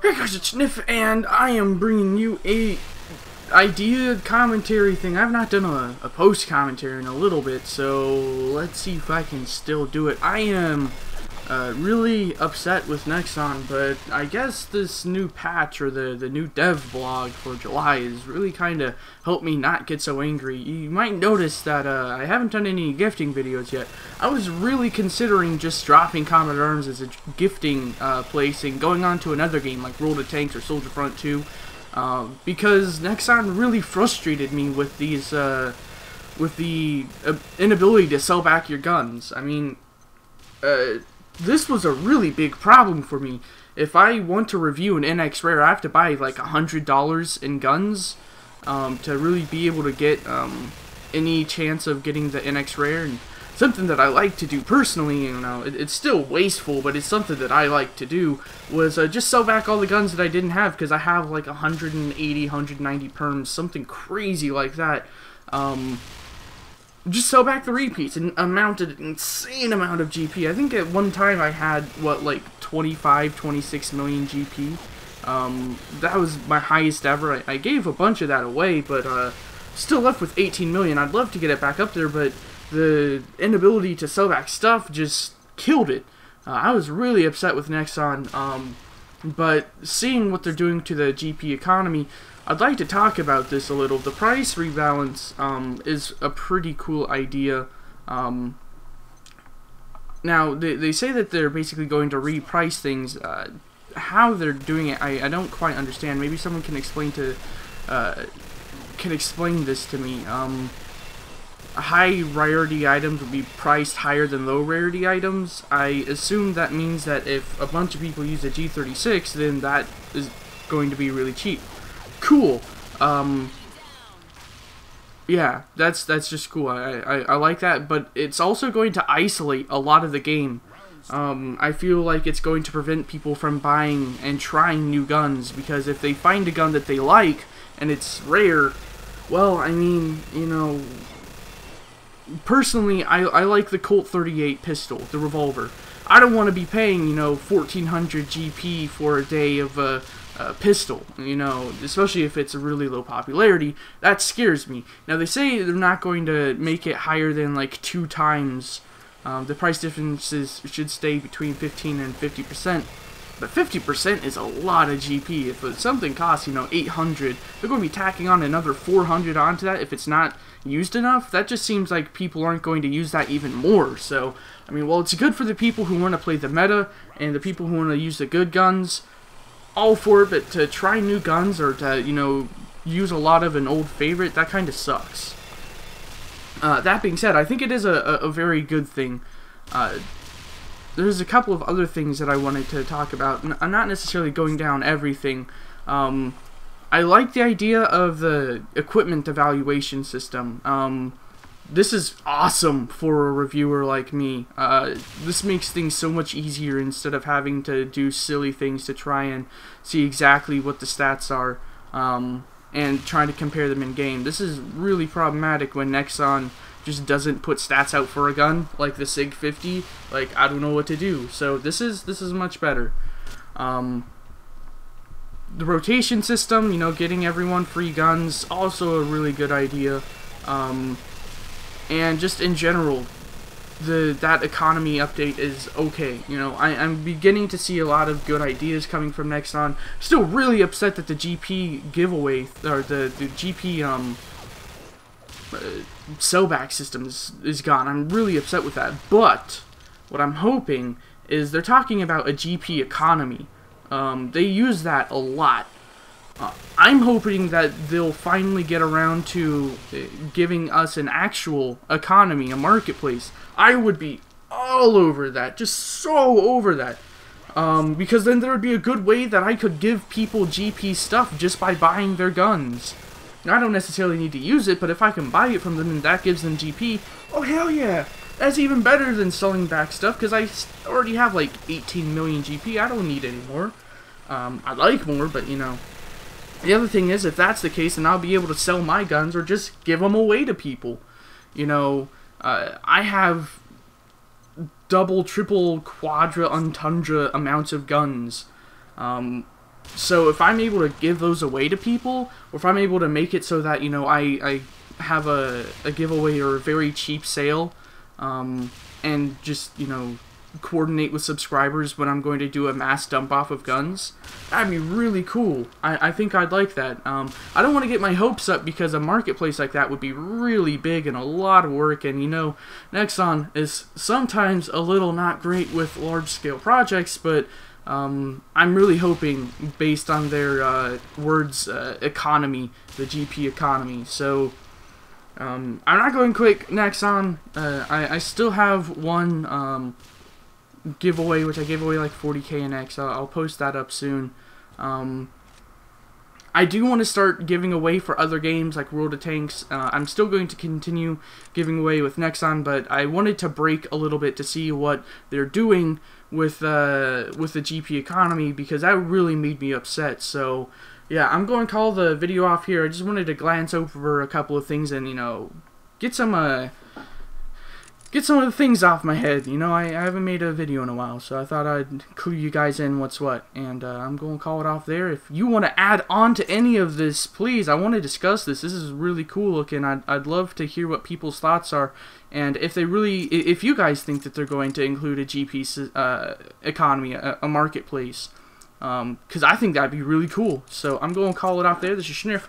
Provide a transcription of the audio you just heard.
Hey guys, it's Sniff, and I am bringing you a idea commentary thing. I've not done a post commentary in a little bit, so let's see if I can still do it. I am really upset with Nexon, but I guess this new patch, or the new dev blog for July, is really kind of helped me not get so angry. You might notice that I haven't done any gifting videos yet. I was really considering just dropping Combat Arms as a gifting place and going on to another game like World of Tanks or Soldier Front 2, because Nexon really frustrated me with these with the inability to sell back your guns. I mean, this was a really big problem for me. If I want to review an NX Rare, I have to buy like $100 in guns to really be able to get any chance of getting the NX Rare. And something that I like to do personally, you know, it's still wasteful, but it's something that I like to do, was just sell back all the guns that I didn't have, because I have like 180, 190 perms, something crazy like that. Just sell back the repeats and amounted an insane amount of GP. I think at one time I had, what, like 25, 26 million GP. That was my highest ever. I gave a bunch of that away, but still left with 18 million. I'd love to get it back up there, but the inability to sell back stuff just killed it. I was really upset with Nexon, but seeing what they're doing to the GP economy, I'd like to talk about this a little. The price rebalance is a pretty cool idea. Now, they say that they're basically going to reprice things. How they're doing it, I don't quite understand. Maybe someone can explain this to me. High rarity items will be priced higher than low rarity items. I assume that means that if a bunch of people use a G36, then that is going to be really cheap. Cool. Yeah, that's just cool. I like that, but it's also going to isolate a lot of the game. I feel like it's going to prevent people from buying and trying new guns, because if they find a gun that they like and it's rare, well, I mean, you know, personally, I like the Colt 38 pistol, the revolver. I don't want to be paying, you know, 1400 GP for a day of a pistol, you know, especially if it's a really low popularity. That scares me. Now, they say they're not going to make it higher than like 2 times. The price differences should stay between 15 and 50%. But 50% is a lot of GP. If something costs, you know, 800, they're going to be tacking on another 400 onto that if it's not used enough. That just seems like people aren't going to use that even more. So, I mean, well, it's good for the people who want to play the meta and the people who want to use the good guns. All for it, but to try new guns or to, you know, use a lot of an old favorite, that kind of sucks. That being said, I think it is a very good thing. There's a couple of other things that I wanted to talk about. I'm not necessarily going down everything. I like the idea of the equipment evaluation system. This is awesome for a reviewer like me. This makes things so much easier instead of having to do silly things to try and see exactly what the stats are, and trying to compare them in game. This is really problematic when Nexon just doesn't put stats out for a gun, like the SIG 50. Like, I don't know what to do. So this is much better. The rotation system, you know, getting everyone free guns, also a really good idea. And just in general, that economy update is okay. You know, I'm beginning to see a lot of good ideas coming from Nexon. Still really upset that the GP giveaway, or the GP sellback system is gone. I'm really upset with that. But what I'm hoping is they're talking about a GP economy. They use that a lot. I'm hoping that they'll finally get around to giving us an actual economy, a marketplace. I would be all over that, just so over that. Because then there would be a good way that I could give people GP stuff just by buying their guns. Now, I don't necessarily need to use it, but if I can buy it from them and that gives them GP, oh hell yeah! That's even better than selling back stuff, because I already have like 18 million GP. I don't need any more. I'd like more, but you know. The other thing is, if that's the case, then I'll be able to sell my guns or just give them away to people. You know, I have double, triple, quadra, untundra amounts of guns. So if I'm able to give those away to people, or if I'm able to make it so that, you know, I have a giveaway or a very cheap sale, and just, you know, coordinate with subscribers when I'm going to do a mass dump off of guns, that'd be really cool. I think I'd like that. I don't want to get my hopes up, because a marketplace like that would be really big and a lot of work, and you know, Nexon is sometimes a little not great with large-scale projects, but I'm really hoping, based on their words, economy, the GP economy. So I'm not going quick, Nexon. I still have one giveaway, which I gave away like 40k in X. I'll post that up soon. I do want to start giving away for other games like World of Tanks. I'm still going to continue giving away with Nexon, but I wanted to break a little bit to see what they're doing with the GP economy, because that really made me upset. So yeah, I'm going to call the video off here. I just wanted to glance over a couple of things and, you know, get some of the things off my head. You know, I haven't made a video in a while, so I thought I'd clue you guys in what's what. And I'm going to call it off there. If you want to add on to any of this, please, I want to discuss this. This is really cool looking. I'd love to hear what people's thoughts are. And if you guys think that they're going to include a GP economy, a marketplace, because I think that'd be really cool. So I'm going to call it off there. This is Sniff.